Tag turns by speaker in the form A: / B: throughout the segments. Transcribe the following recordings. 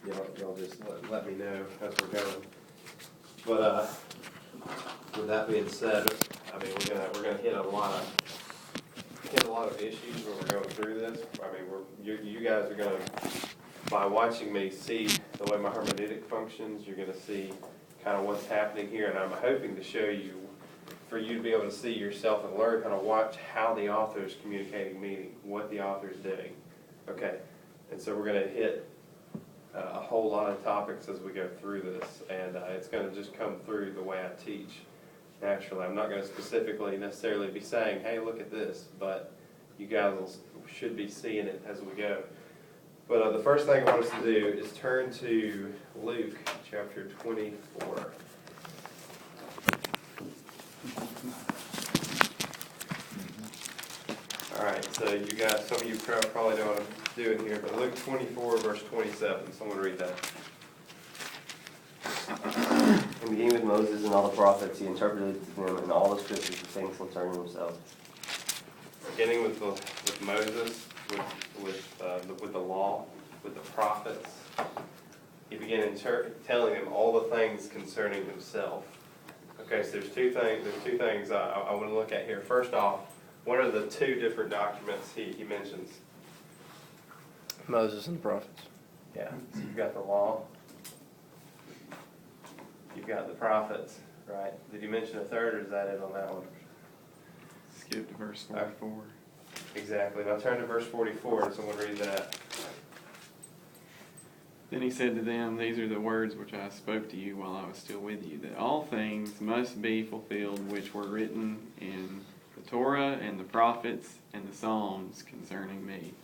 A: y'all just let me know as we're going. But with that being said, I mean we're gonna hit a lot of issues when we're going through this. I mean you guys are gonna, by watching me see the way my hermeneutic functions, you're gonna see kind of what's happening here, and I'm hoping to show you, for you to be able to see yourself and learn, kind of watch how the author's communicating meaning, what the author's doing. Okay, and so we're going to hit a whole lot of topics as we go through this, and it's going to just come through the way I teach naturally. I'm not going to specifically necessarily be saying, hey, look at this, but you guys should be seeing it as we go. But the first thing I want us to do is turn to Luke chapter 24. All right, so you guys, some of you probably know what I'm doing here, but Luke 24, verse 27. Someone read that.
B: And beginning with Moses and all the prophets, he interpreted to them in all the scriptures the things concerning himself.
A: Beginning with Moses, with the law, with the prophets, he began telling them all the things concerning himself. Okay, so there's two things I want to look at here. First off, what are the two different documents he mentions?
B: Moses and the prophets.
A: Yeah, so you've got the law, you've got the prophets, right? Did you mention a third, or is that it on that one?
C: Skip to verse 44.
A: Exactly. Now turn to verse 44, and someone read that.
C: Then he said to them, these are the words which I spoke to you while I was still with you, that all things must be fulfilled which were written in the Torah and the prophets and the Psalms concerning me.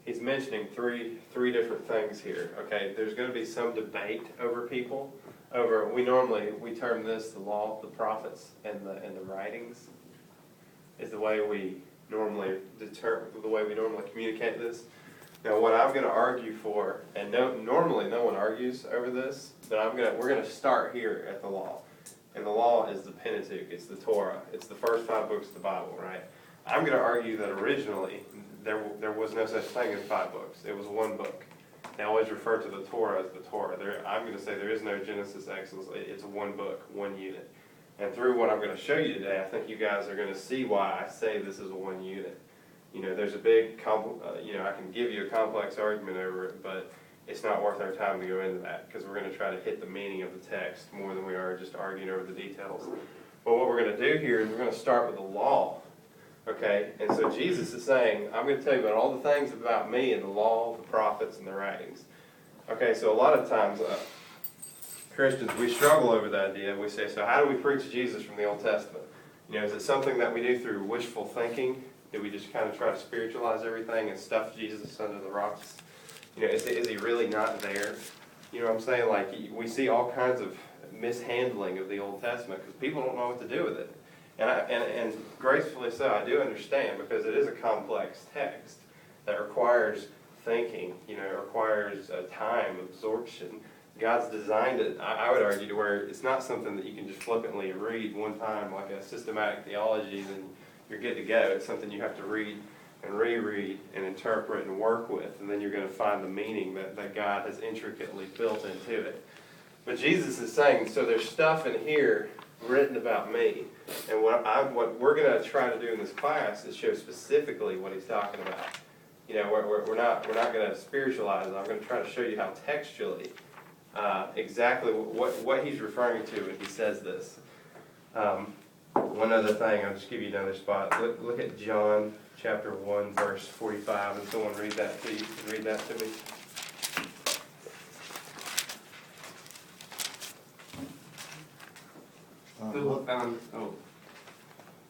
A: He's mentioning three different things here. Okay, there's going to be some debate over people. We term this the law, the prophets, and the writings. Is the way we normally communicate this. Now, what I'm going to argue for, and normally no one argues over this, but we're going to start here at the law. And the law is the Pentateuch, it's the Torah, it's the first 5 books of the Bible, right? I'm going to argue that originally there was no such thing as 5 books. It was 1 book. They always refer to the Torah as the Torah. I'm going to say there is no Genesis, Exodus. It's 1 book, 1 unit. And through what I'm going to show you today, I think you guys are going to see why I say this is 1 unit. You know, there's a big, I can give you a complex argument over it, but it's not worth our time to go into that, because we're going to try to hit the meaning of the text more than we are just arguing over the details. But what we're going to do here is we're going to start with the law, okay? And so Jesus is saying, I'm going to tell you about all the things about me and the law, the prophets, and the writings. Okay, so a lot of times, Christians, we struggle over the idea. We say, so how do we preach Jesus from the Old Testament? You know, is it something that we do through wishful thinking? Do we just kind of try to spiritualize everything and stuff Jesus under the rocks? You know, is he really not there? You know what I'm saying? Like, we see all kinds of mishandling of the Old Testament because people don't know what to do with it. And gracefully so, I do understand, because it is a complex text that requires thinking, you know, it requires time, absorption. God's designed it, I would argue, to where it's not something that you can just flippantly read one time like a systematic theology, then you're good to go. It's something you have to read and reread and interpret and work with, and then you're going to find the meaning that God has intricately built into it. But Jesus is saying, so there's stuff in here written about me, and what we're going to try to do in this class is show specifically what he's talking about. You know, we're not going to spiritualize it. I'm going to try to show you how textually exactly what he's referring to when he says this. One other thing, I'll just give you another spot. Look at John chapter 1, verse 45, and someone read that to you. Read that to me.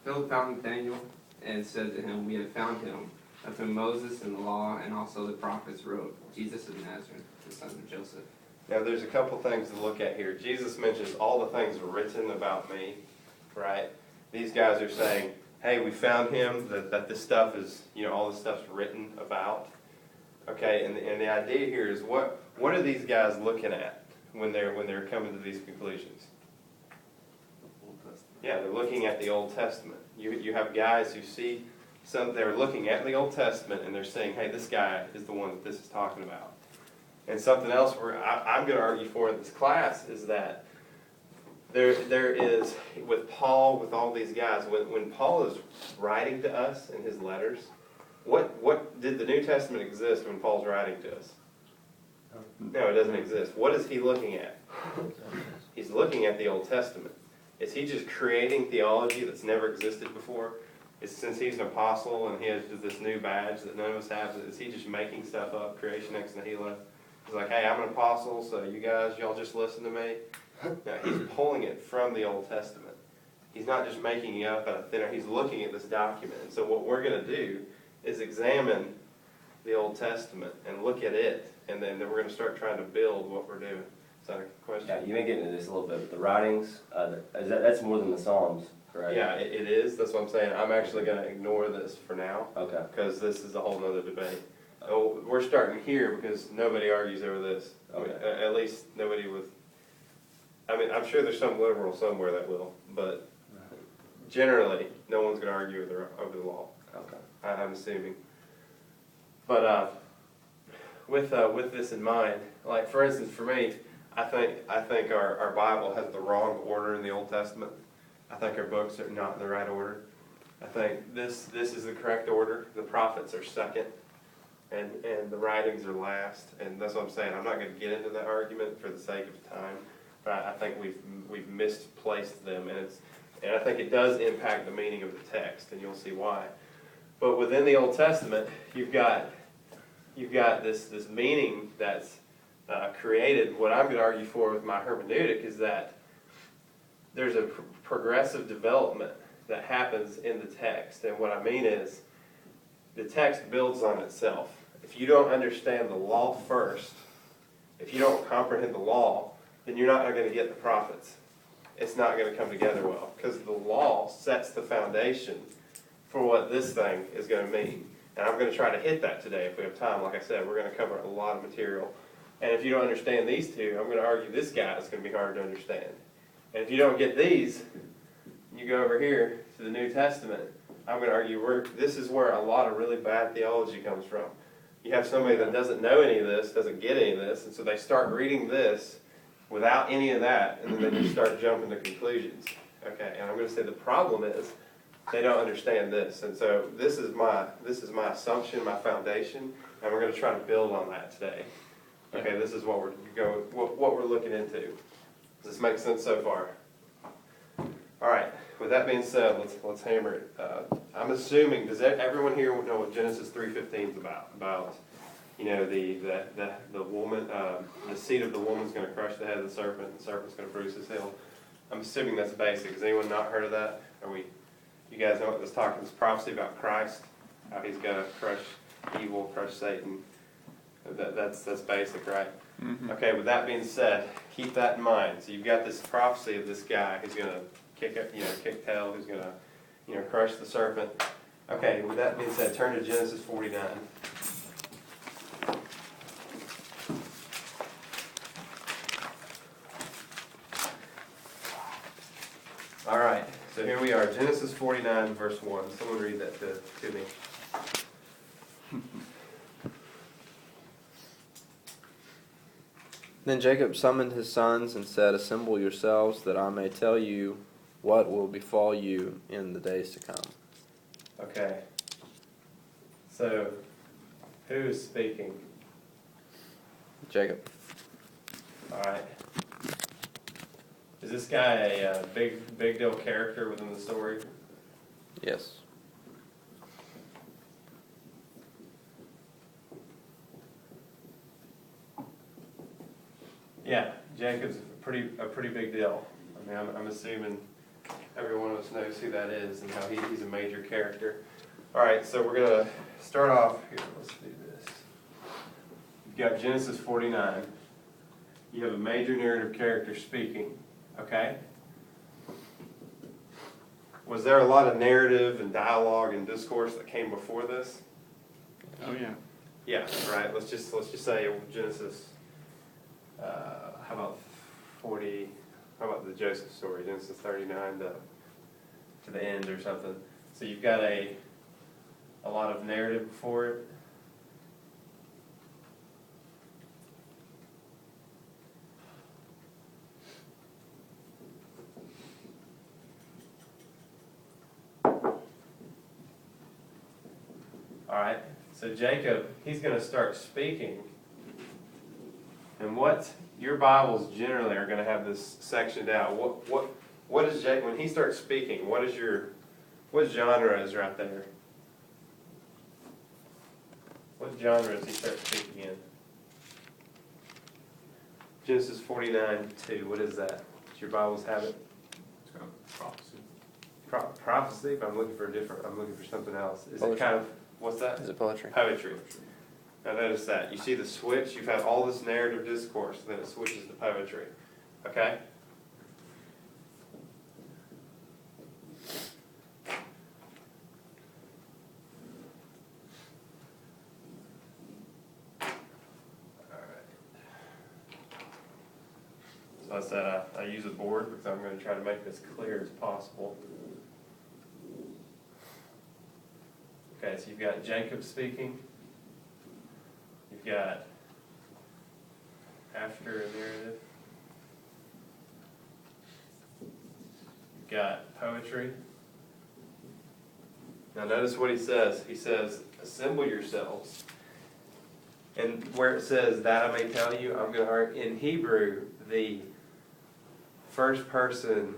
D: Philip found Nathanael and said to him, we have found him, of whom Moses and the law and also the prophets wrote, Jesus of Nazareth, the son of Joseph.
A: Now, there's a couple things to look at here. Jesus mentions all the things written about me, right? These guys are saying, hey, we found him, that this stuff is, you know, all this stuff's written about. Okay, and the idea here is what are these guys looking at when they're coming to these conclusions? Yeah, they're looking at the Old Testament. You have guys who see they're looking at the Old Testament and they're saying, hey, this guy is the one that this is talking about. And something else I'm going to argue for in this class is that there is, with Paul, with all these guys, when Paul is writing to us in his letters, what did the New Testament exist when Paul's writing to us? No, it doesn't exist. What is he looking at? He's looking at the Old Testament. Is he just creating theology that's never existed before? Since he's an apostle and he has this new badge that none of us have, is he just making stuff up, creation ex nihilo? He's like, hey, I'm an apostle, so you guys, y'all just listen to me. No, he's pulling it from the Old Testament. He's not just making it up out of thin air. He's looking at this document. And so what we're going to do is examine the Old Testament and look at it, and then we're going to start trying to build what we're doing. Is that a question?
B: Yeah, you may get into this a little bit, but the writings, that's more than the Psalms, correct?
A: Yeah, it is. That's what I'm saying. I'm actually going to ignore this for now.
B: Okay.
A: Because this is a whole other debate. Oh, we're starting here because nobody argues over this.
B: Okay.
A: At least nobody with, I mean, I'm sure there's some liberal somewhere that will, but generally, no one's going to argue over the law.
B: Okay.
A: I'm assuming. But with this in mind, like for instance, for me, I think our Bible has the wrong order in the Old Testament. I think our books are not in the right order. I think this is the correct order. The prophets are second, and the writings are last. And that's what I'm saying. I'm not going to get into that argument for the sake of time, but I think we've misplaced them, and I think it does impact the meaning of the text, and you'll see why. But within the Old Testament, you've got this meaning that's created. What I'm going to argue for with my hermeneutic is that there's a progressive development that happens in the text. And what I mean is the text builds on itself. If you don't understand the law first, if you don't comprehend the law, then you're not going to get the prophets. It's not going to come together well because the law sets the foundation for what this thing is going to mean. And I'm going to try to hit that today if we have time. Like I said, we're going to cover a lot of material. And if you don't understand these two, I'm going to argue this guy is going to be hard to understand. And if you don't get these, you go over here to the New Testament, I'm going to argue this is where a lot of really bad theology comes from. You have somebody that doesn't know any of this, doesn't get any of this, and so they start reading this without any of that, and then they just start jumping to conclusions. Okay, and I'm going to say the problem is they don't understand this, and so this is my assumption, my foundation, and we're going to try to build on that today. Okay, this is what we're looking into. Does this make sense so far? All right. With that being said, let's hammer it. I'm assuming, does everyone here know what Genesis 3:15 is about? About, you know, the woman, the seed of the woman's going to crush the head of the serpent, and the serpent's going to bruise his heel. I'm assuming that's basic. Has anyone not heard of that? You guys know what this talking? This prophecy about Christ, how he's going to crush evil, crush Satan. That's basic, right? Mm-hmm. Okay. With that being said, keep that in mind. So you've got this prophecy of this guy who's going to kick tail, who's going to, crush the serpent. Okay, with that being said, turn to Genesis 49. All right, so here we are, Genesis 49, verse 1. Someone read that to me.
E: Then Jacob summoned his sons and said, "Assemble yourselves, that I may tell you what will befall you in the days to come."
A: Okay. So, who is speaking?
E: Jacob.
A: All right. Is this guy a big deal character within the story?
E: Yes.
A: Yeah, Jacob's a pretty big deal. I mean, I'm assuming every one of us knows who that is and how he's a major character. All right, so we're going to start off here. Let's do this. You've got Genesis 49. You have a major narrative character speaking, okay? Was there a lot of narrative and dialogue and discourse that came before this?
C: Oh yeah.
A: Yeah, right. Let's just say Genesis. How about 40? How about the Joseph story, Genesis 39 to the end or something? So you've got a lot of narrative before it. All right, so Jacob, he's going to start speaking. And what your Bibles generally are going to have this sectioned out. What is Jacob, when he starts speaking, what genre is right there? What genre does he start speaking in? Genesis 49:2. What is that? Does your Bibles have it?
F: It's kind of prophecy.
A: Prophecy, but I'm looking for something else. Is it
E: Poetry.
A: kind of, what's that?
E: Is it poetry?
A: Poetry. Now notice that. You see the switch? You've had all this narrative discourse, then it switches to poetry. Okay? So I said I use a board because I'm going to try to make it as clear as possible. Okay, so you've got Jacob speaking. You've got after a narrative. You've got poetry. Now notice what he says. He says, assemble yourselves. And where it says, that I may tell you, I'm going to, in Hebrew, the first person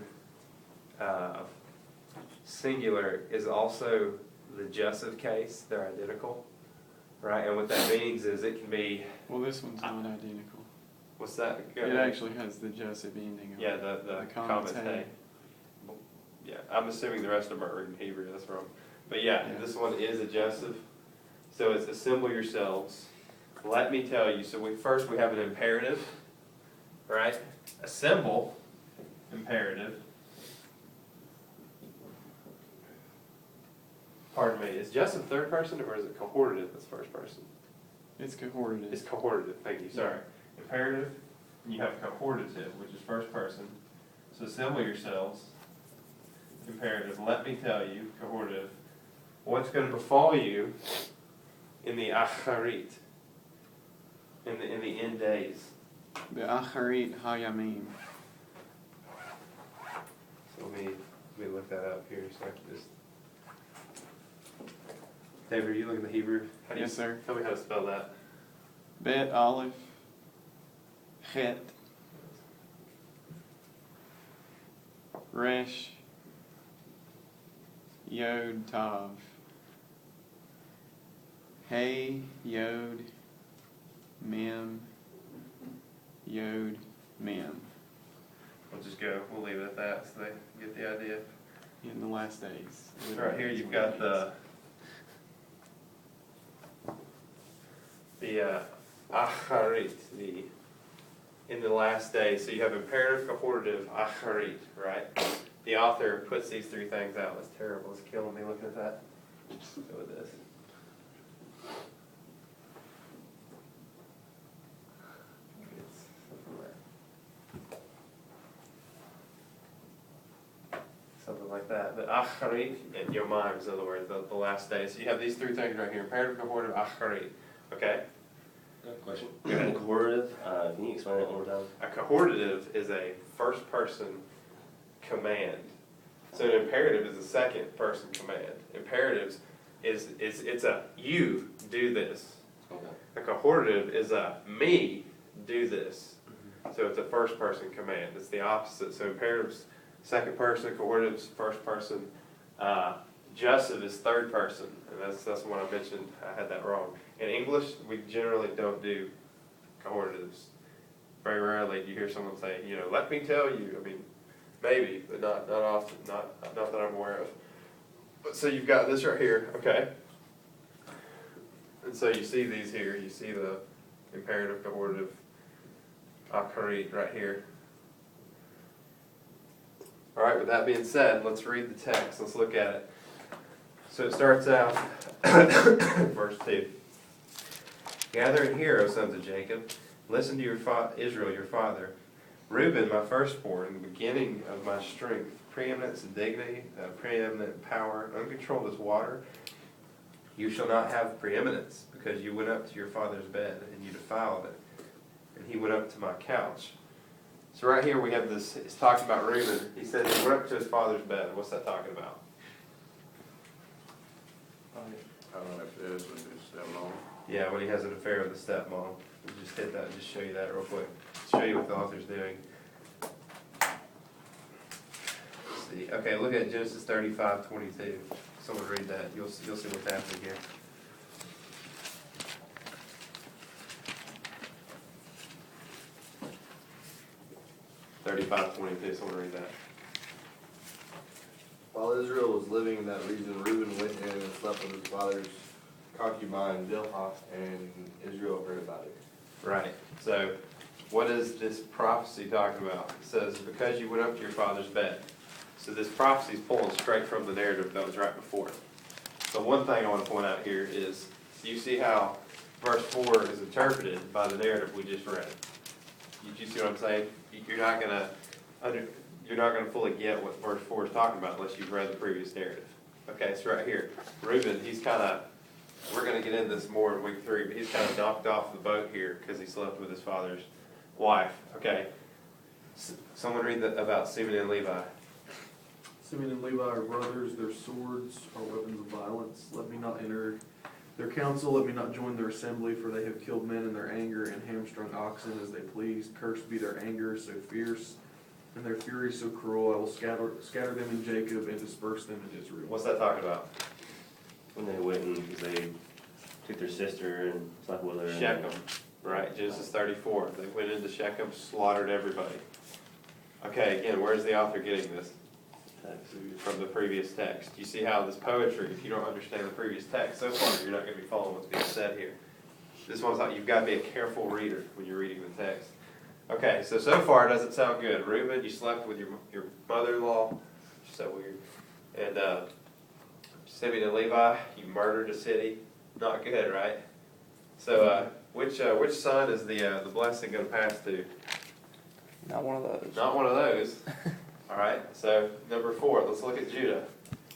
A: singular is also the jussive case. They're identical, right? And what that means is it can be,
C: Well, this one's not identical.
A: what's that?
C: It actually has the Joseph ending.
A: Yeah, the comments, hey. Yeah, I'm assuming the rest of them are in Hebrew, that's wrong. But yeah, this one is adjussive. So it's assemble yourselves. Let me tell you. So we have an imperative, right? Assemble, imperative. Pardon me, is Justin third person or is it cohortative that's first person?
C: It's cohortative.
A: It's cohortative, thank you, sorry. Imperative, and you have cohortative, which is first person. So assemble yourselves. Imperative, let me tell you, cohortative, what's going to befall you in the acharit, in the end days.
C: The Acharit Hayamim.
A: So let me look that up here so I can just. David, are you looking at the Hebrew?
C: Yes, sir.
A: Tell me how to spell that.
C: Bet Aleph Chet Resh Yod Tav Hey Yod Mem Yod Mem.
A: We'll just go. We'll leave it at that so they get the idea.
C: In the last days.
A: Right here you've got the acharit, in the last days. So you have imperative, cohortative, acharit, right? The author puts these three things out. It's terrible. It's killing me looking at that. Let's go with this. It's something like that. The acharit and yomaim, in other words, the last days. So you have these three things right here: imperative, cohortative, acharit. Okay.
B: Question.
A: Go ahead.
B: Cohortative, can you explain that one more time?
A: A cohortative is a first-person command. So an imperative is a second-person command. Imperatives it's a you do this.
B: Okay.
A: A cohortative is a me do this. So it's a first-person command. It's the opposite. So imperatives second person, cohortatives first person. Jussive is third person, and that's what I mentioned. I had that wrong. In English, we generally don't do cohortatives. Very rarely do you hear someone say, let me tell you. I mean, maybe, but not often, not that I'm aware of. But so you've got this right here, okay? And so you see these here. You see the imperative, cohortative, acharit right here. All right, with that being said, let's read the text. Let's look at it. So it starts out, verse 2. Gather and hear, O sons of Jacob. Listen to your Israel, your father. Reuben, my firstborn, the beginning of my strength, preeminence and dignity, preeminent power, uncontrolled as water. You shall not have preeminence, because you went up to your father's bed, and you defiled it. And he went up to my couch. So right here we have this, it's talking about Reuben. He says he went up to his father's bed. What's that talking about?
F: I don't know if it is with his stepmom.
A: Yeah, when he has an affair with the stepmom. We'll just hit that, just show you that real quick. Show you what the author's doing. Let's see, okay, look at Genesis 35:22. Someone read that, you'll see what's happening here. 35:22. Someone read that.
G: While Israel was living in that region, Reuben went in and slept with his father's concubine Bilhah, and Israel heard about it.
A: Right, so what is this prophecy talking about? It says, because you went up to your father's bed. So this prophecy is pulling straight from the narrative that was right before it. So one thing I want to point out here is, you see how verse 4 is interpreted by the narrative we just read. You see what I'm saying? You're not gonna fully get what verse 4 is talking about unless you've read the previous narrative. Okay, so right here, Reuben, he's kind of, we're gonna get into this more in week 3, but he's kind of knocked off the boat here because he slept with his father's wife. Okay, someone read about Simeon and Levi.
H: Simeon and Levi are brothers, their swords are weapons of violence. Let me not enter their council, let me not join their assembly, for they have killed men in their anger and hamstrung oxen as they pleased. Cursed be their anger so fierce, and their fury so cruel. I will scatter them in Jacob and disperse them in Israel.
A: What's that talking about?
B: When they went and, because they took their sister and slept with her. and-
A: Shechem, right, Genesis 34. They went into Shechem, slaughtered everybody. Okay, again, where's the author getting this? From the previous text. You see how this poetry, if you don't understand the previous text so far, you're not going to be following what's being said here. This one's like, you've got to be a careful reader when you're reading the text. Okay, so far it doesn't sound good. Reuben, you slept with your mother-in-law, which is so weird. And Simeon and Levi, you murdered a city. Not good, right? So which son is the blessing going to pass to?
E: Not one of those.
A: Not one of those. All right, so number 4, let's look at Judah.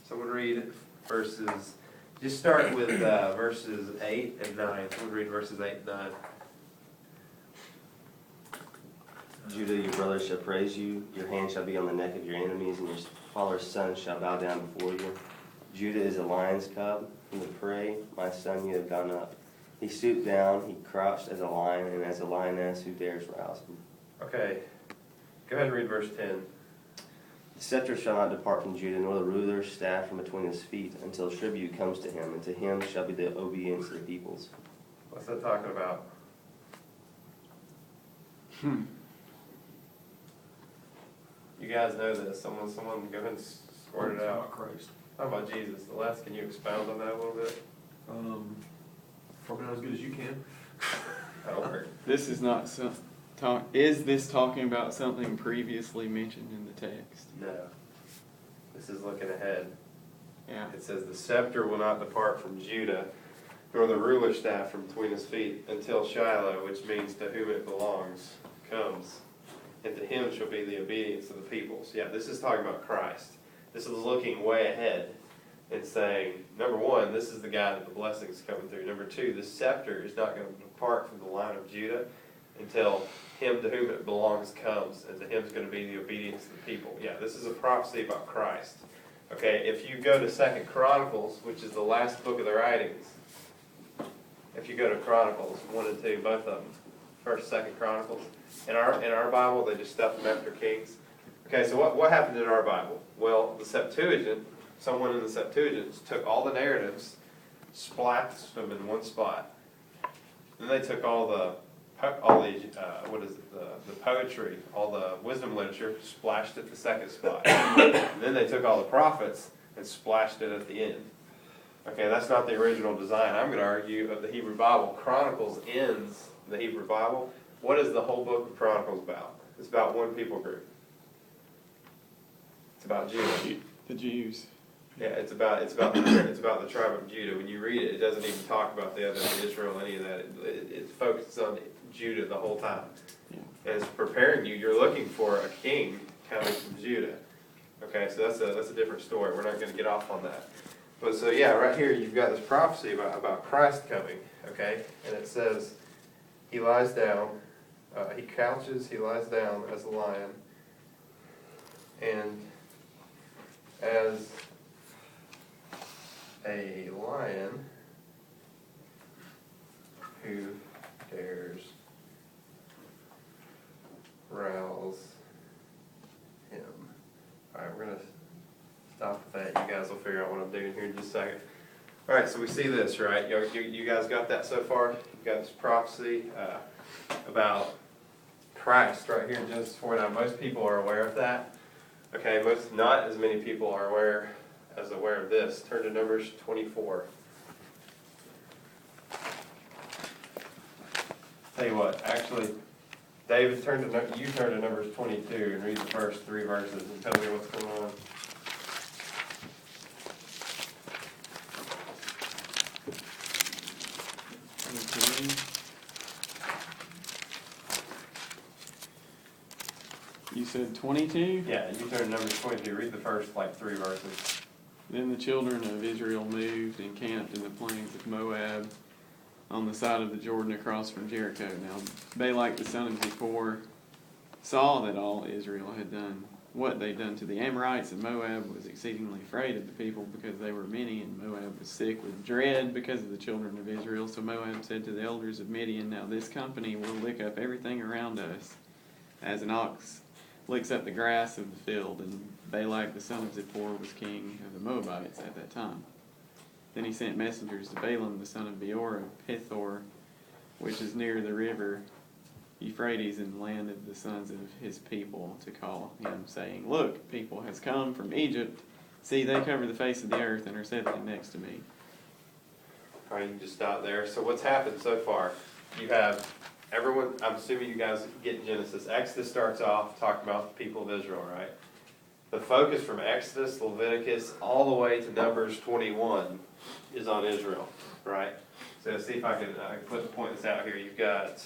A: Someone read verses, just start with verses 8 and 9. Someone read verses 8 and 9.
B: Judah, your brothers shall praise you, your hand shall be on the neck of your enemies, and your father's sons shall bow down before you. Judah is a lion's cub from the prey, my son, you have gone up. He stooped down, he crouched as a lion, and as a lioness, who dares rouse him?
A: Okay, go ahead and read verse 10.
B: The scepter shall not depart from Judah, nor the ruler's staff from between his feet, until tribute comes to him, and to him shall be the obedience of the peoples.
A: What's that talking about? You guys know this. Someone go ahead and sort it out.
H: Christ.
A: How about Jesus? The last, can you expound on that a little bit?
H: Probably not as good as you can.
A: That'll work.
C: This is not is this talking about something previously mentioned in the text?
A: No. This is looking ahead.
C: Yeah.
A: It says, the scepter will not depart from Judah, nor the ruler's staff from between his feet, until Shiloh, which means to whom it belongs, comes. And to him shall be the obedience of the peoples. Yeah, this is talking about Christ. This is looking way ahead and saying, number 1, this is the guy that the blessing is coming through. Number 2, the scepter is not going to depart from the line of Judah until him to whom it belongs comes, and to him is going to be the obedience of the people. Yeah, this is a prophecy about Christ. Okay, if you go to 2 Chronicles, which is the last book of the writings, if you go to Chronicles 1 and 2, both of them, 1st, 2nd Chronicles, in our Bible, they just stuff them after Kings. Okay, so what happened in our Bible? Well, the Septuagint, someone in the Septuagint took all the narratives, splashed them in one spot. Then they took all the poetry, all the wisdom literature, splashed it the second spot. And then they took all the prophets and splashed it at the end. Okay, that's not the original design, I'm going to argue, of the Hebrew Bible. Chronicles ends the Hebrew Bible. What is the whole book of Chronicles about? It's about one people group. It's about Judah.
C: The Jews.
A: Yeah, it's about the tribe of Judah. When you read it, it doesn't even talk about the other Israel, any of that. It focuses on Judah the whole time.
C: Yeah.
A: And it's preparing you. You're looking for a king coming from Judah. Okay, so that's a different story. We're not going to get off on that. But so yeah, right here you've got this prophecy about Christ coming. Okay, and it says he lies down, he couches, he lies down as a lion, and as a lion who dares rouse him? Alright, we're gonna stop with that. You guys will figure out what I'm doing here in just a second. Alright, so we see this, right? You guys got that so far? You got this prophecy about Christ right here in Genesis 4. Now, most people are aware of that. Okay, not as many people are aware of this. Turn to Numbers 24. Tell you what, actually, David, you turn to Numbers 22 and read the first 3 verses and tell me what's going on.
C: You said 22?
A: Yeah, you turn to Numbers 22. Read the first 3 verses.
C: Then the children of Israel moved and camped in the plains of Moab on the side of the Jordan across from Jericho. Now Balak the son of Zippor saw that all Israel had done what they'd done to the Amorites, and Moab was exceedingly afraid of the people because they were many, and Moab was sick with dread because of the children of Israel. So Moab said to the elders of Midian, "Now this company will lick up everything around us, as an ox licks up the grass of the field." And Balak the son of Zippor was king of the Moabites at that time. Then he sent messengers to Balaam the son of Beor of Pithor, which is near the river Euphrates in the land of the sons of his people, to call him, saying, "Look, people has come from Egypt. See, they cover the face of the earth and are settling next to me."
A: All right, you can just stop there. So what's happened so far? You have everyone, I'm assuming you guys get Genesis. Exodus starts off talking about the people of Israel, right? The focus from Exodus, Leviticus, all the way to Numbers 21 is on Israel, right? So let's see if I can point this out here. You've got,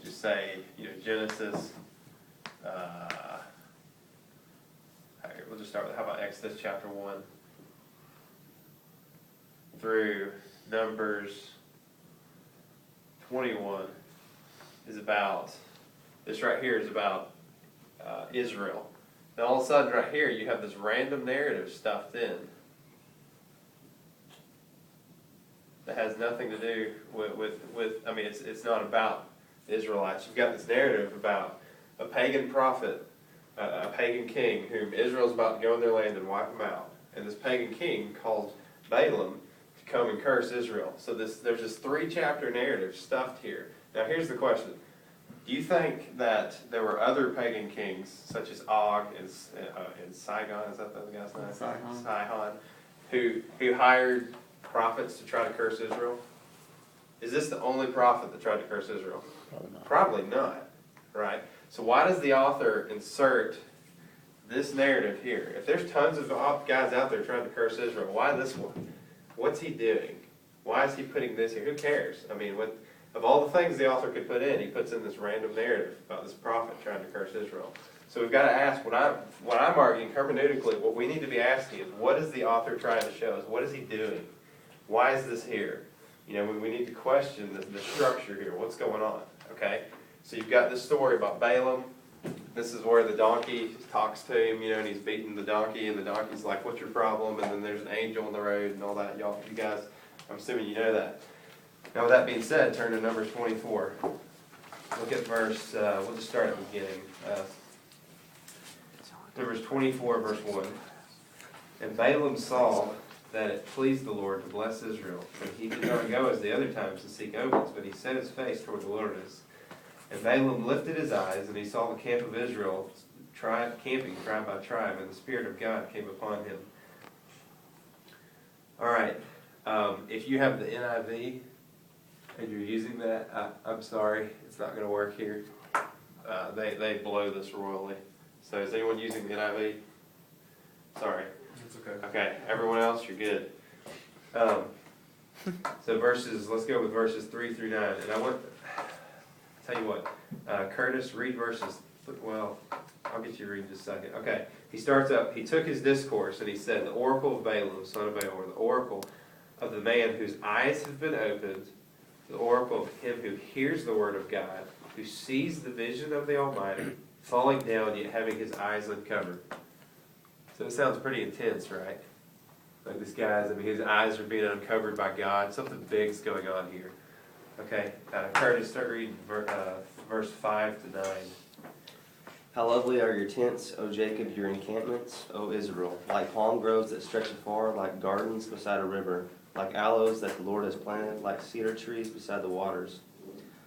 A: just say, Genesis. We'll just start with, how about Exodus chapter 1 through Numbers 21 is about, this right here is about Israel. Then all of a sudden right here you have this random narrative stuffed in that has nothing to do with I mean, it's not about the Israelites. You've got this narrative about a pagan prophet, a pagan king whom Israel's about to go in their land and wipe them out. And this pagan king calls Balaam to come and curse Israel. So there's this 3-chapter narrative stuffed here. Now here's the question. Do you think that there were other pagan kings, such as Og and Sihon, is that the guy's name? Sihon, who hired prophets to try to curse Israel? Is this the only prophet that tried to curse Israel? Probably not, right? So why does the author insert this narrative here? If there's tons of guys out there trying to curse Israel, why this one? What's he doing? Why is he putting this here? Who cares? I mean, of all the things the author could put in, he puts in this random narrative about this prophet trying to curse Israel. So we've got to ask, when I'm arguing hermeneutically, what we need to be asking is, what is the author trying to show us? What is he doing? Why is this here? We need to question the structure here. What's going on? Okay? So you've got this story about Balaam. This is where the donkey talks to him, and he's beating the donkey, and the donkey's like, "What's your problem?" And then there's an angel on the road and all that. You guys, I'm assuming you know that. Now, with that being said, turn to Numbers 24. Look at verse, we'll just start at the beginning. Numbers 24, verse 1. And Balaam saw that it pleased the Lord to bless Israel. And he did not go as the other times to seek omens, but he set his face toward the wilderness. And Balaam lifted his eyes, and he saw the camp of Israel camping tribe by tribe, and the Spirit of God came upon him. All right. If you have the NIV, and you're using that, I'm sorry, it's not going to work here. They blow this royally. So is anyone using the NIV? Sorry.
H: It's okay.
A: Okay, everyone else, you're good. So let's go with verses 3 through 9. And I want, tell you what, Curtis, read verses, well, I'll get you to read in just a second. Okay, he starts up, he took his discourse and he said, "The oracle of Balaam, son of Beor, the oracle of the man whose eyes have been opened, the oracle of him who hears the word of God, who sees the vision of the Almighty, falling down yet having his eyes uncovered." So it sounds pretty intense, right? Like this guy's, I mean, his eyes are being uncovered by God. Something big's going on here. Okay, Curtis, start reading verse 5 to 9.
B: How lovely are your tents, O Jacob, your encampments, O Israel, like palm groves that stretch afar, like gardens beside a river, like aloes that the Lord has planted, like cedar trees beside the waters.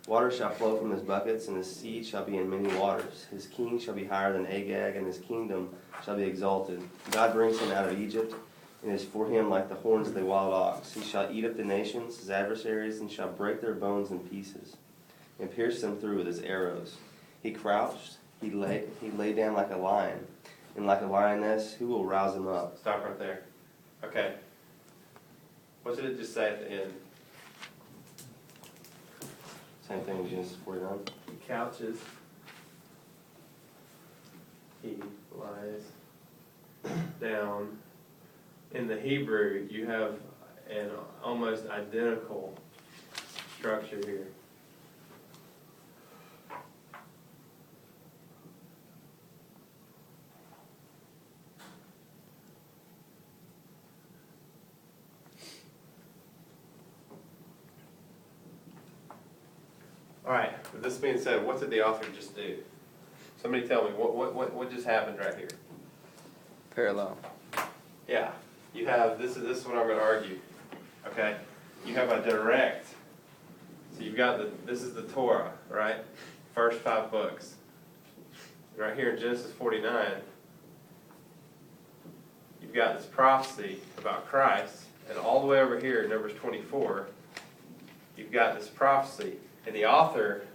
B: Water shall flow from his buckets, and his seed shall be in many waters. His king shall be higher than Agag, and his kingdom shall be exalted. God brings him out of Egypt, and is for him like the horns of the wild ox. He shall eat up the nations, his adversaries, and shall break their bones in pieces, and pierce them through with his arrows. He crouched, he lay down like a lion, and like a lioness, who will rouse him up?
A: Stop right there. Okay. What did it just say at the end?
B: Same thing as Genesis 49.
A: He couches. He lies down. In the Hebrew, you have an almost identical structure here. All right, with this being said, what did the author just do? Somebody tell me, what just happened right here?
E: Parallel.
A: Yeah, you have, this is what I'm going to argue, okay? You have a direct, so you've got this is the Torah, right? First 5 books. Right here in Genesis 49, you've got this prophecy about Christ, and all the way over here in Numbers 24, you've got this prophecy. And the author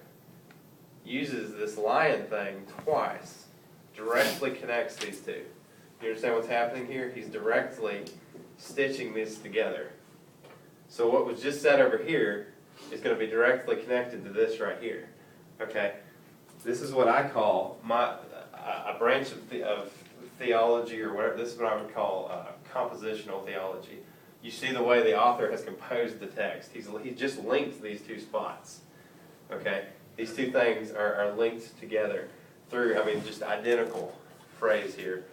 A: uses this lion thing twice, directly connects these two. You understand what's happening here? He's directly stitching these together. So what was just said over here is going to be directly connected to this right here. Okay? This is what I call a branch of theology, or whatever. This is what I would call compositional theology. You see the way the author has composed the text. He just linked these two spots. Okay? These two things are linked together through, just identical phrase here.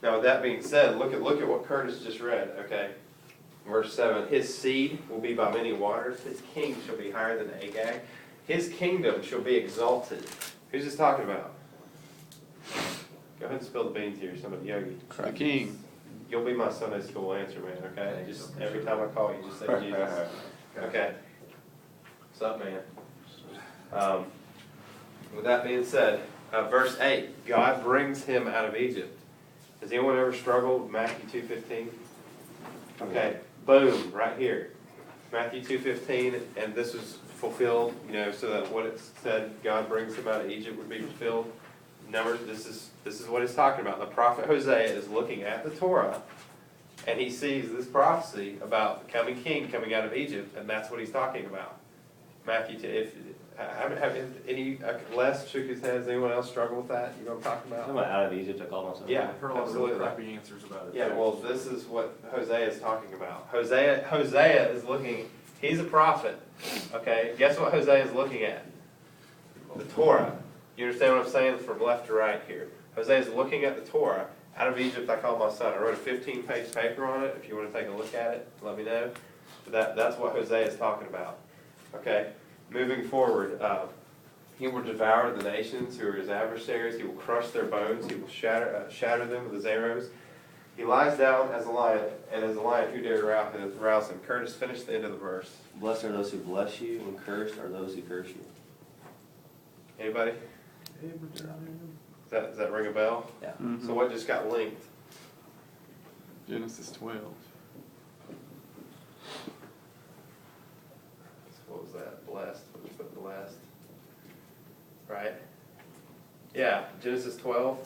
A: Now, with that being said, look at what Curtis just read, okay? Verse 7, his seed will be by many waters. His king shall be higher than Agag. His kingdom shall be exalted. Who's this talking about? Go ahead and spill the beans here, somebody. Yogi.
C: The king.
A: You'll be my Sunday school answer, man, okay? Just every time I call you, just say Jesus. Okay. What's up, man? With that being said, verse 8, God brings him out of Egypt. Has anyone ever struggled with Matthew 2:15? Okay, boom, right here. Matthew 2:15, and this was fulfilled, so that what it said, God brings him out of Egypt, would be fulfilled. Numbers, this is what it's talking about. The prophet Hosea is looking at the Torah, and he sees this prophecy about the coming king coming out of Egypt, and that's what he's talking about. Matthew 2, have any, Les shook his head, has anyone else struggled with that? You know what I'm talking
B: Talking
A: about?
B: about out of Egypt, I call myself.
A: Yeah,
H: I've heard a lot of
A: absolutely.
H: really crappy answers about it.
A: Yeah, well, this is what Hosea is talking about. Hosea is looking, he's a prophet, okay? Guess what Hosea is looking at? The Torah. You understand what I'm saying from left to right here? Hosea is looking at the Torah. Out of Egypt I called my son. I wrote a 15-page paper on it. If you want to take a look at it, let me know. But that's what Hosea is talking about. Okay? Moving forward, he will devour the nations who are his adversaries. He will crush their bones. He will shatter them with his arrows. He lies down as a lion, and as a lion, who dare rouse him? Curtis, finish the end of the verse.
B: Blessed are those who bless you, and cursed are those who curse you.
A: Anybody? Does that ring a bell?
B: Yeah.
A: So what just got linked?
C: Genesis 12.
A: So what was that? Blessed. What did you put the last? Right? Yeah, Genesis 12.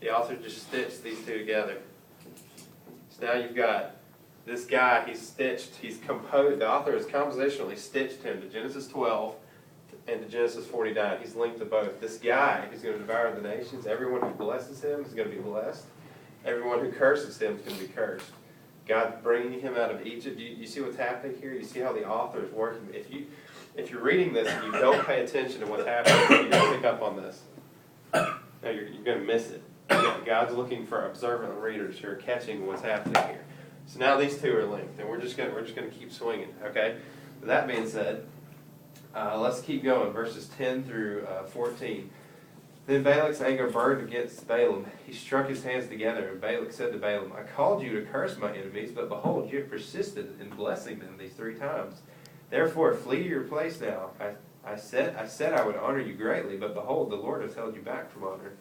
A: The author just stitched these two together. So now you've got this guy, he's composed, the author has compositionally stitched him to Genesis 12 and to Genesis 49. He's linked to both. This guy who's going to devour the nations, everyone who blesses him is going to be blessed. Everyone who curses him is going to be cursed. God bringing him out of Egypt. You see what's happening here? You see how the author is working? If you're reading this and you don't pay attention to what's happening, you're going to pick up on this. No, you're going to miss it. God's looking for observant readers who are catching what's happening here. So now these two are linked, and we're just gonna keep swinging. Okay. With that being said, let's keep going. Verses 10 through 14. Then Balak's anger burned against Balaam. He struck his hands together, and Balak said to Balaam, I called you to curse my enemies, but behold, you have persisted in blessing them these 3 times. Therefore, flee to your place now. I said I would honor you greatly, but behold, the Lord has held you back from honor.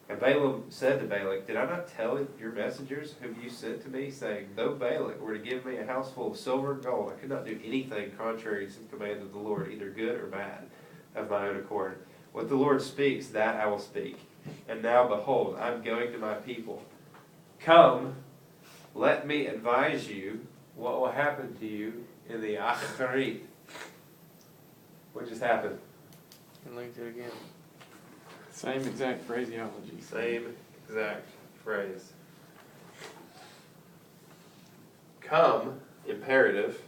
A: And Balaam said to Balak, did I not tell your messengers whom you sent to me, saying, though Balak were to give me a house full of silver and gold, I could not do anything contrary to the command of the Lord, either good or bad, of my own accord. What the Lord speaks, that I will speak. And now, behold, I am going to my people. Come, let me advise you what will happen to you in the Acharit. What just happened?
E: And linked it again.
C: Same exact phraseology.
A: Same exact phrase. Come, imperative.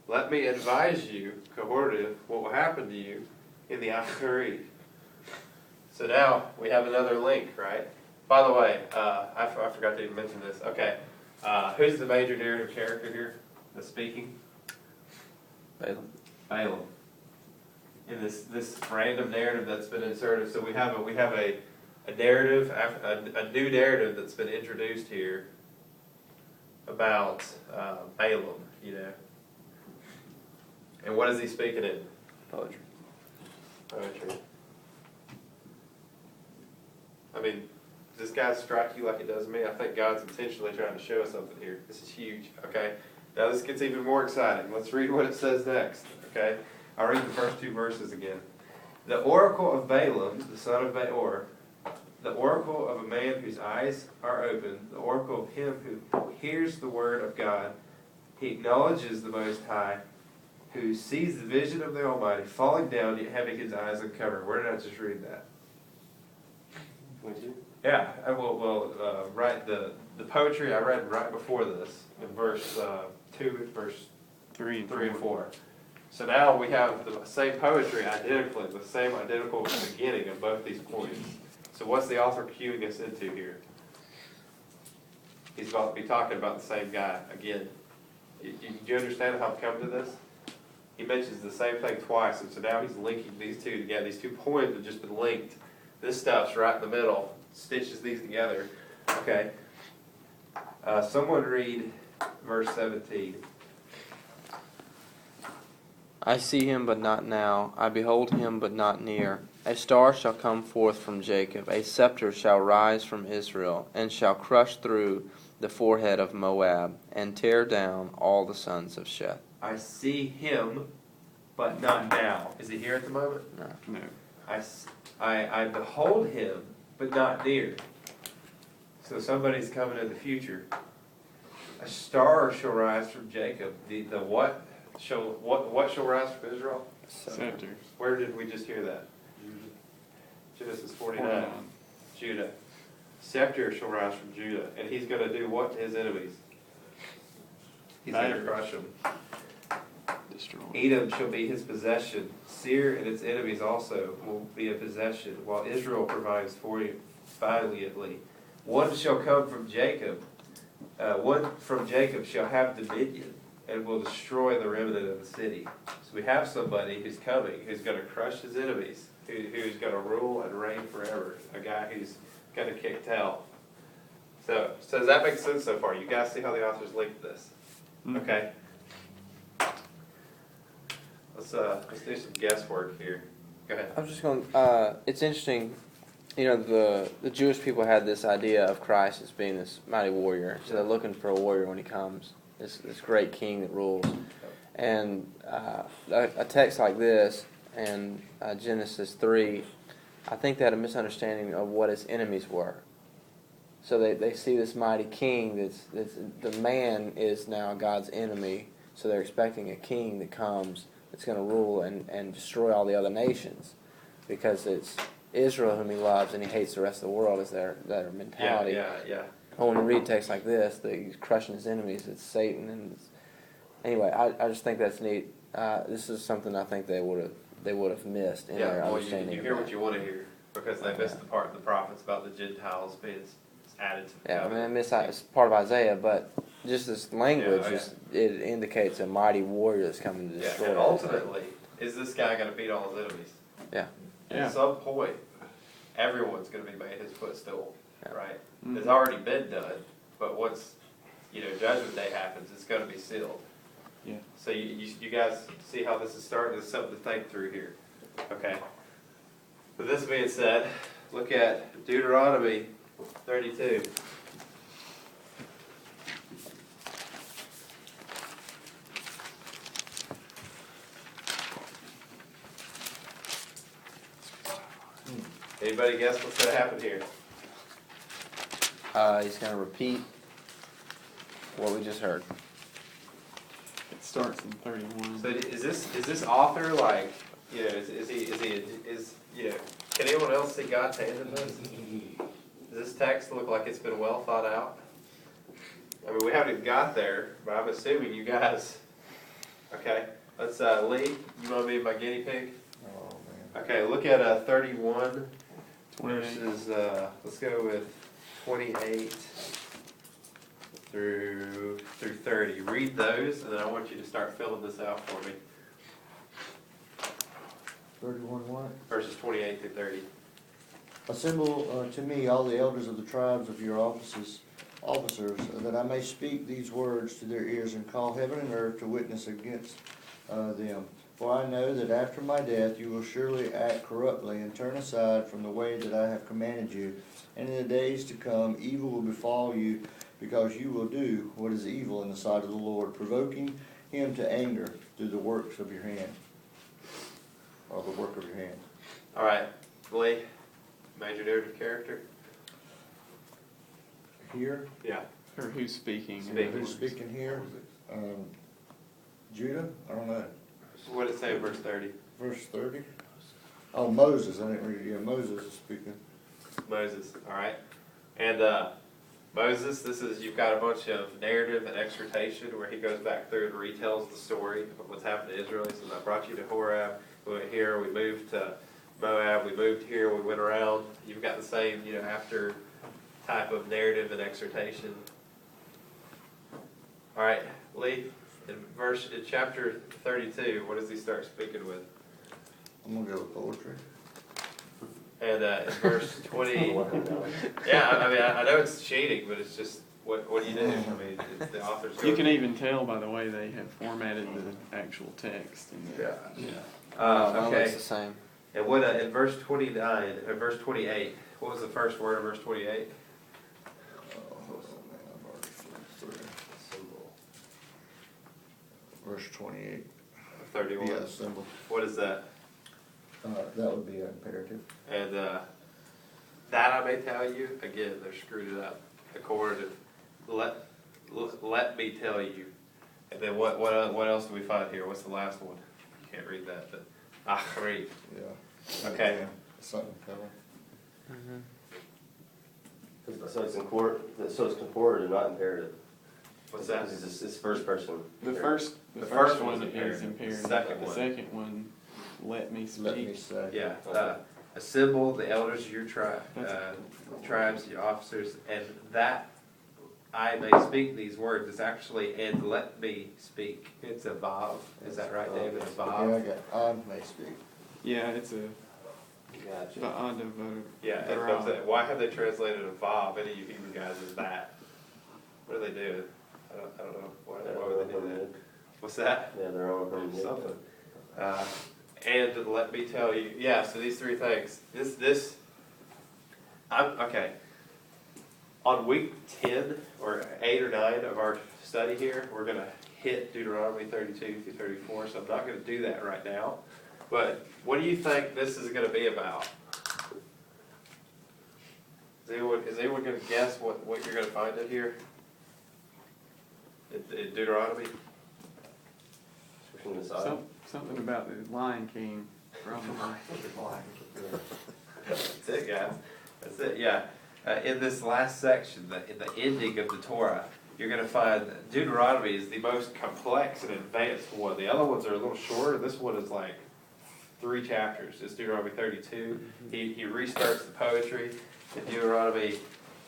A: Let me advise you, cohortative, what will happen to you in the Acharit. So now we have another link, right? By the way, I forgot to even mention this. Okay, who's the major narrative character here that's speaking?
E: Balaam.
A: Balaam. In this random narrative that's been inserted, so we have a narrative, a new narrative that's been introduced here about Balaam, you know. And what is he speaking in?
E: Poetry.
A: Poetry. I mean, does this guy strike you like it does me? I think God's intentionally trying to show us something here. This is huge, okay? Now this gets even more exciting. Let's read what it says next, okay? I'll read the first 2 verses again. The oracle of Balaam, the son of Beor, the oracle of a man whose eyes are open, the oracle of him who hears the word of God, he acknowledges the Most High, who sees the vision of the Almighty, falling down yet having his eyes uncovered. Where did I just read that?
B: Would you?
A: Yeah, I will write the poetry I read right before this, in verse 2, verse
C: 3
A: and 4. So now we have the same poetry identically, the same identical beginning of both these points. So what's the author cueing us into here? He's about to be talking about the same guy again. Do you understand how I've come to this? He mentions the same thing twice, and so now he's linking these two together. These 2 points have just been linked. This stuff's right in the middle, stitches these together. Okay. Someone read verse 17.
E: I see him, but not now. I behold him, but not near. A star shall come forth from Jacob. A scepter shall rise from Israel, and shall crush through the forehead of Moab, and tear down all the sons of Sheth.
A: I see him, but not now. Is he here at the moment?
C: No.
A: I behold him, but not near. So somebody's coming in the future. A star shall rise from Jacob. The what shall rise from Israel?
C: Scepters.
A: Where did we just hear that? Genesis 49. Judah. Scepter shall rise from Judah, and he's going to do what to his enemies? He's going to crush them.
C: Destroy.
A: Edom shall be his possession. Seir and its enemies also will be a possession, while Israel provides for you valiantly. One shall come from Jacob. One from Jacob shall have dominion, and will destroy the remnant of the city. So we have somebody who's coming, who's going to crush his enemies, who's going to rule and reign forever. A guy who's going to kick tail. So does that make sense so far? You guys see how the authors linked this? Okay. Let's do some guesswork here. Go ahead.
E: I'm just going. It's interesting. You know, the Jewish people had this idea of Christ as being this mighty warrior. So they're looking for a warrior when he comes. This great king that rules. And a text like this in Genesis 3, I think they had a misunderstanding of what his enemies were. So they see this mighty king that's the man is now God's enemy. So they're expecting a king that comes that's going to rule and destroy all the other nations, because it's Israel whom he loves and he hates the rest of the world is their mentality.
A: Yeah.
E: And when you read text like this, that he's crushing his enemies, it's Satan. And anyway, I just think that's neat. This is something I think they would have missed in their understanding.
A: You hear what you want to hear, because they missed the part of the prophets about the Gentiles being added to the
E: Yeah, I
A: covenant.
E: mean, it's part of Isaiah, but just this language,
A: Yeah,
E: it indicates a mighty warrior that's coming to
A: Yeah,
E: destroy.
A: and
E: everything.
A: ultimately, is this guy gonna beat all his enemies?
E: Yeah.
C: Yeah.
A: At some point, everyone's gonna be made his footstool,
E: Yeah.
A: right?
C: Mhm.
A: It's already been done, but once, Judgment Day happens, it's gonna be sealed.
C: Yeah.
A: So you guys see how this is starting? There's something to think through here, okay? With this being said, look at Deuteronomy 32. Anybody guess what's gonna happen here?
E: He's going to repeat what we just heard.
C: It starts in 31.
A: So is this author like, can anyone else see God's hand in this? Does this text look like it's been well thought out? I mean, we haven't even got there, but I'm assuming you guys, okay, let's, Lee, you wanna be my guinea pig?
G: Oh, man.
A: Okay, look at, 31
C: 28.
A: versus, let's go with 28 through 30. Read those, and then I want you to start filling this out for me.
I: 31 what?
A: Verses 28 through 30.
I: Assemble to me all the elders of the tribes of your officers, that I may speak these words to their ears and call heaven and earth to witness against them. For I know that after my death you will surely act corruptly and turn aside from the way that I have commanded you. And in the days to come evil will befall you, because you will do what is evil in the sight of the Lord, provoking him to anger through the works of your hand. Or the work of your hand.
A: All right, Lee, major narrative character.
I: Here,
A: Yeah.
C: Or who's speaking?
A: Speaking.
I: who's speaking here? Judah? I don't know.
A: What did it say in verse 30?
I: Verse 30? Oh, Moses, I didn't read it yet. Moses is speaking.
A: Moses, all right. And Moses, you've got a bunch of narrative and exhortation where he goes back through and retells the story of what's happened to Israel. He says, I brought you to Horeb, we went here, we moved to Moab, we moved here, we went around. You've got the same, after type of narrative and exhortation. All right, Lee, in chapter 32, what does he start speaking with?
I: I'm going to go with poetry.
A: And in verse 20, yeah, I mean, I know it's cheating, but it's just, what do you do? I mean, it's the author's
C: You can even tell by the way they have formatted the actual text.
A: Yeah.
E: Mine
A: Okay.
E: looks the same.
A: And what, in verse 29, or verse 28, what was the first word of verse 28?
I: Oh, hold on, man. I've already flipped through. Verse 28.
A: 31.
I: Yeah, symbol.
A: What is that?
I: That would be an imperative.
A: And that I may tell you, again, they're screwed it up. The chord, let me tell you. And then what else do we find here? What's the last one? You can't read that, but Achri.
I: Yeah.
A: Okay.
I: Yeah, something coming.
B: So it's concordant and not imperative.
A: What's that?
B: It's first person.
C: The first one
A: one's
C: is
A: imperative.
C: imperative.
A: The second
C: The
A: one.
C: second one, let me
I: Let me
C: speak.
I: say.
A: Yeah. Assemble the elders of your tribes, your officers, and that I may speak these words. It's actually, and let me speak. It's a vav. Is that right, David? A
I: Yeah, I
A: vav?
I: got, I may speak.
C: Yeah, it's a
B: Gotcha.
C: ba'ad of a
A: Yeah, that's what I'm saying. Why have they translated a vav, any of you Hebrew guys, as that? What are they doing? I don't know. Why would they do that? What's that?
B: Yeah, they're all from
A: Something. And let me tell you, yeah, so these three things. Okay. On week 10 or 8 or 9 of our study here, we're going to hit Deuteronomy 32 through 34, so I'm not going to do that right now. But what do you think this is going to be about? Is anyone going to guess what you're going to find in here? In Deuteronomy?
B: Pushing this out.
C: something about the Lion King, probably.
A: That's it, guys. That's it, yeah. In this last section, in the ending of the Torah, you're going to find that Deuteronomy is the most complex and advanced one. The other ones are a little shorter. This one is like 3 chapters. It's Deuteronomy 32. He restarts the poetry. In Deuteronomy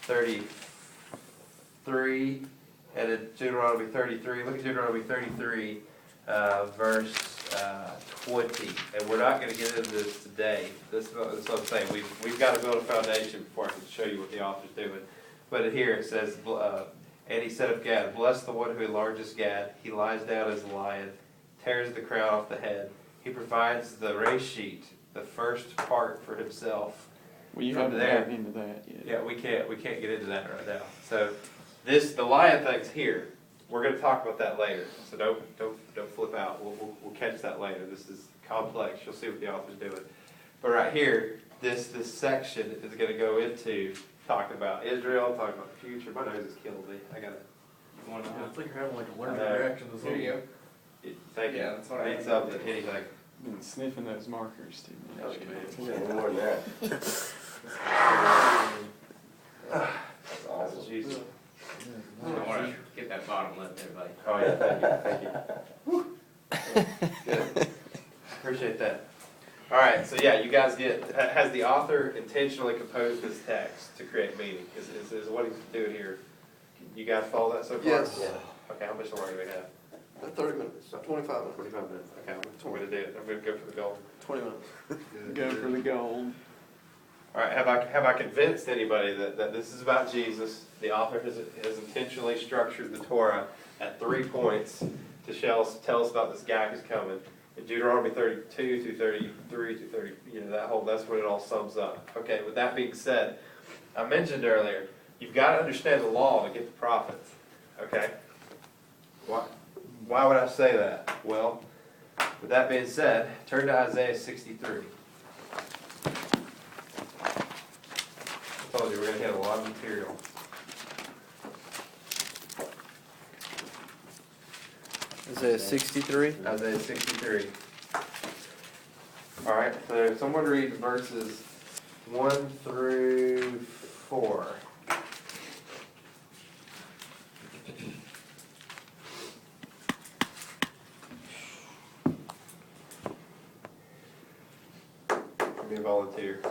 A: 33, And in Deuteronomy 33, look at Deuteronomy 33, verse 20. And we're not going to get into this today. This is what I'm saying. We've got to build a foundation before I can show you what the author's doing. But here it says, and he said of Gad, bless the one who enlarges Gad. He lies down as a lion, tears the crown off the head. He provides the reshit, the first part for himself.
C: Well, you
A: From
C: haven't
A: there.
C: gotten into that yet.
A: Yeah, we can't get into that right now. So the lion thing's here. We're going to talk about that later. So don't flip out. We'll catch that later. This is complex. You'll see what the author's doing. But right here, this section is going to go into talking about Israel, talking about the future. My nose is killing me. I got
H: I think you're having like a allergic
A: I know.
H: reaction to something.
D: Here you
A: it. Thank you.
D: Yeah, that's what I
A: I need
D: had.
A: something, anything.
C: Been sniffing those markers too much.
A: Okay.
B: Yeah, more than that.
A: That's awesome. Jesus.
D: go. I want to get that bottom lip there, buddy.
A: Oh yeah, thank you. Good. Appreciate that. All right, so yeah, you guys get, has the author intentionally composed this text to create meaning? Is what he's doing here. You guys follow that so far?
J: Yes.
A: Yeah. Okay, how much longer do we have?
J: 30 minutes, 25 minutes.
A: 45 minutes. Okay, I'm going to do it. I'm going to go for the goal.
J: 20 minutes.
C: Go for the gold.
A: All right, have I convinced anybody that this is about Jesus? The author has intentionally structured the Torah at 3 points to tell us about this guy who's coming. In Deuteronomy 32 through 33 to 30, that's what it all sums up. Okay, with that being said, I mentioned earlier, you've got to understand the law to get the prophets. Okay? Why would I say that? Well, with that being said, turn to Isaiah 63. I told you we're going to hit a lot of material.
E: Isaiah 63.
A: Isaiah 63. All right, so someone read verses 1 through 4. Give me a volunteer.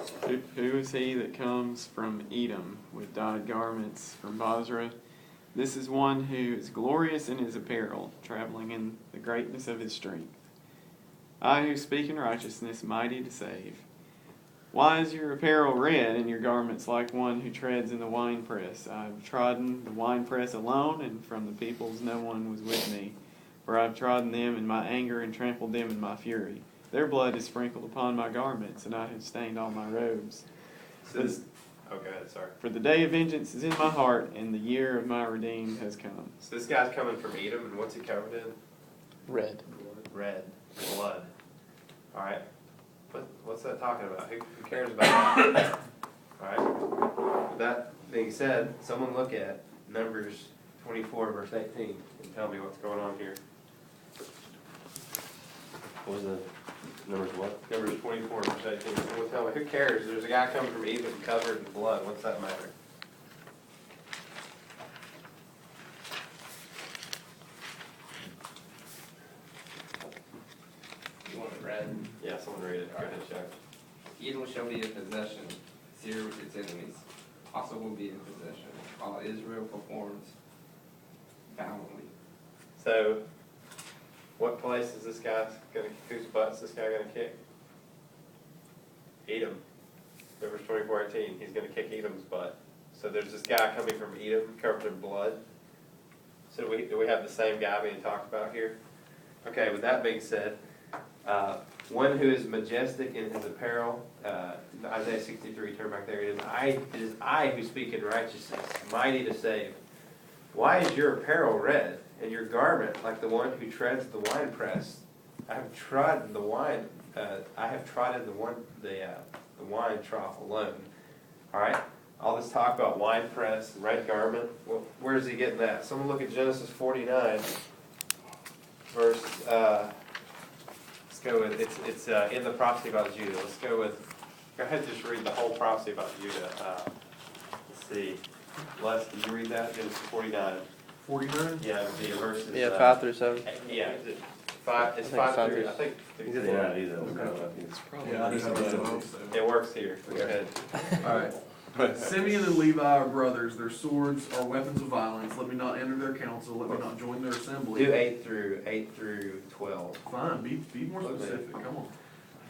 C: Who is he that comes from Edom with dyed garments from Basra? This is one who is glorious in his apparel, traveling in the greatness of his strength. I who speak in righteousness, mighty to save. Why is your apparel red and your garments like one who treads in the winepress? I have trodden the winepress alone, and from the peoples no one was with me. For I have trodden them in my anger and trampled them in my fury. Their blood is sprinkled upon my garments, and I have stained all my robes.
A: So this, oh, go ahead, sorry.
C: For the day of vengeance is in my heart, and the year of my redeemed has come.
A: So this guy's coming from Edom, and what's he covered in?
E: Red.
A: Red. Blood. All right. What's that talking about? Who cares about that? All right. With that being said, someone look at Numbers 24, verse 18, and tell me what's going on here.
B: What was the numbers what?
A: Numbers 24, verse 18. Someone tell me, who cares? There's a guy coming from Edom covered in blood. What's that matter?
D: You want it read?
A: Yeah, someone read it. Go ahead, Chuck.
D: Edom shall be in possession, Seir with its enemies also will be in possession, while Israel performs valiantly.
A: So, what place is this guy going to, whose butt's this guy going to kick? Edom. Numbers 24:18. He's going to kick Edom's butt. So there's this guy coming from Edom, covered in blood. So do we have the same guy being talked about here? Okay, with that being said, one who is majestic in his apparel, Isaiah 63, turn back there. It is I who speak in righteousness, mighty to save. Why is your apparel red, and your garment like the one who treads the winepress? I have trodden the wine. I have trodden the wine trough alone. All right. All this talk about winepress, red garment. Well, where is he getting that? Someone look at Genesis 49, verse. Let's go with it's in the prophecy about Judah. Let's go with. Go ahead, and just read the whole prophecy about Judah. Let's see. Les, did you read that? Genesis 49.
H: 49?
A: Yeah, the verses.
E: Yeah, 5 through 7.
A: Yeah, is it 5? It's
E: I think
A: 5
E: 5
A: through.
E: through-
A: I think.
B: He said the NIV though.
H: Okay.
B: I don't know if he's-
C: Probably
H: Yeah, I
C: just
H: didn't have
C: about-
H: that.
A: It works here. Go ahead.
H: All right. Simeon and Levi are brothers, their swords are weapons of violence, let me not enter their council, let me not join their assembly.
A: Do 8 through 12.
H: Fine, be more specific, come on.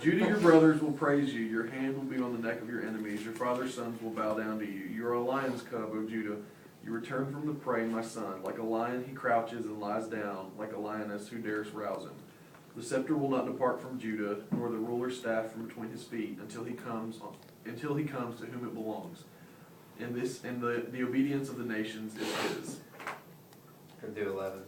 H: Judah, your brothers will praise you, your hand will be on the neck of your enemies, your father's sons will bow down to you. You are a lion's cub, O Judah. You return from the prey, my son. Like a lion he crouches and lies down, like a lioness who dares rouse him. The scepter will not depart from Judah, nor the ruler's staff from between his feet, until he comes to whom it belongs. And the obedience of the nations is his.
A: And do 11.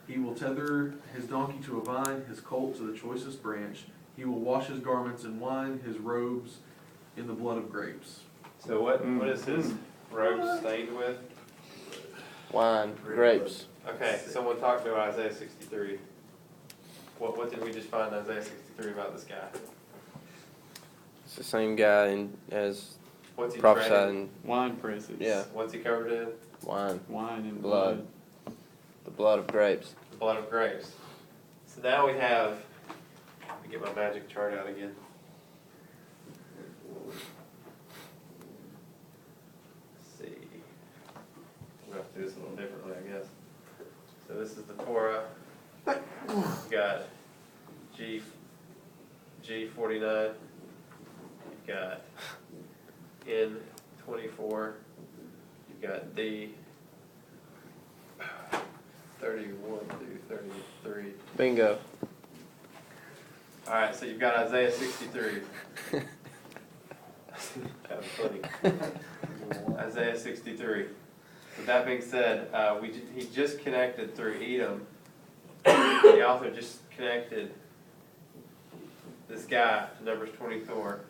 H: He will tether his donkey to a vine, his colt to the choicest branch. He will wash his garments in wine, his robes in the blood of grapes.
A: So what is his robe stained with?
E: Wine, grapes.
A: Okay, someone talked about Isaiah 63. What did we just find in Isaiah 63 about this guy?
E: It's the same guy as
A: What's he
E: prophesied
A: treading?
E: in
C: Wine presses.
E: Yeah.
A: What's he covered in?
E: wine,
C: Wine and
E: Blood. the blood of grapes.
A: The blood of grapes. So now we have, let me get my magic chart out again. Let's see. I'm going to have to do this a little differently, I guess. So this is the Torah. You've got G49. You've got N24. You've got D 31 through 33.
E: Bingo.
A: All right, so you've got Isaiah 63. That was funny. Isaiah 63. With that being said, he just connected through Edom. The author just connected this guy to Numbers 24.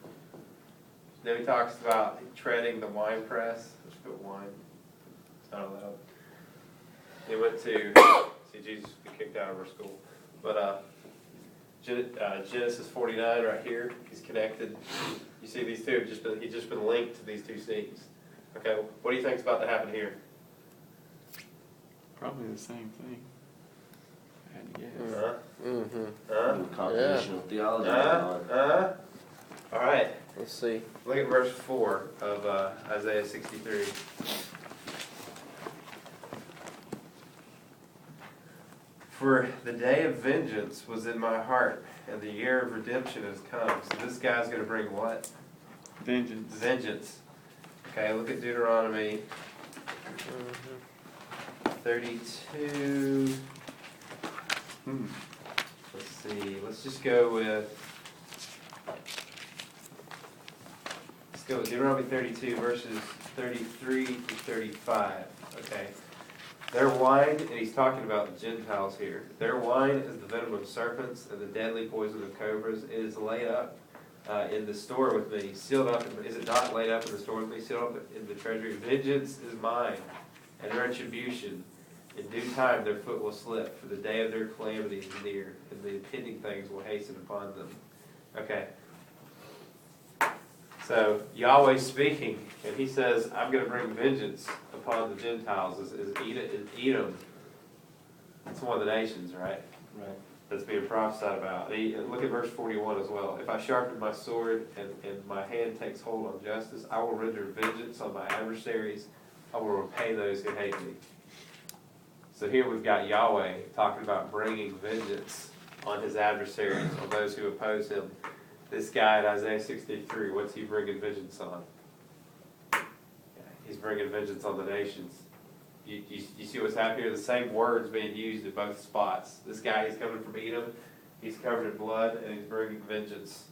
A: Then he talks about treading the wine press. Let's put wine. It's not allowed. He went to see Jesus be kicked out of our school, but Genesis 49 right here. He's connected. You see these two. He's just been linked to these two scenes. Okay, what do you think's about to happen here?
C: Probably the same thing. I had to guess.
E: Mm-hmm.
B: Compositional theology.
A: All right.
E: Let's see.
A: Look at verse 4 of Isaiah 63. For the day of vengeance was in my heart, and the year of redemption has come. So this guy's going to bring what?
C: Vengeance.
A: Vengeance. Okay, look at Deuteronomy 32. Let's see. Let's just go with. Let's go with Deuteronomy 32 verses 33 to 35. Okay. Their wine, and he's talking about the Gentiles here. Their wine is the venom of serpents and the deadly poison of cobras. It is laid up in the store with me, sealed up. Is it not laid up in the store with me, sealed up in the treasury? Vengeance is mine, and retribution. In due time their foot will slip, for the day of their calamity is near, and the impending things will hasten upon them. Okay. So Yahweh's speaking, and he says, I'm going to bring vengeance upon the Gentiles. Is Edom. It's one of the nations, right?
B: Right.
A: That's being prophesied about. Look at verse 41 as well. If I sharpen my sword and my hand takes hold on justice, I will render vengeance on my adversaries. I will repay those who hate me. So here we've got Yahweh talking about bringing vengeance on his adversaries, on those who oppose him. This guy in Isaiah 63, what's he bringing vengeance on? He's bringing vengeance on the nations. You see what's happening here? The same words being used in both spots. This guy, he's coming from Edom. He's covered in blood, and he's bringing vengeance.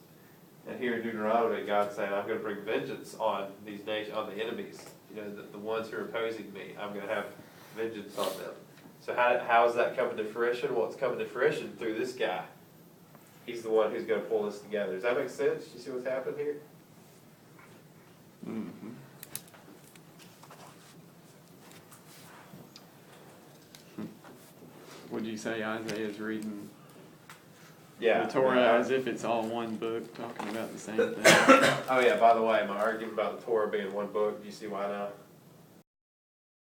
A: And here in Deuteronomy, God's saying, I'm going to bring vengeance on these nations, on the enemies. You know, the ones who are opposing me. I'm going to have vengeance on them. So how is that coming to fruition? Well, it's coming to fruition through this guy. He's the one who's going to pull this together. Does that make sense? You see what's happened here?
C: Mm-hmm. Would you say Isaiah is reading the Torah as if it's all one book, talking about the same thing?
A: Oh yeah, by the way, my argument about the Torah being one book, do you see why now?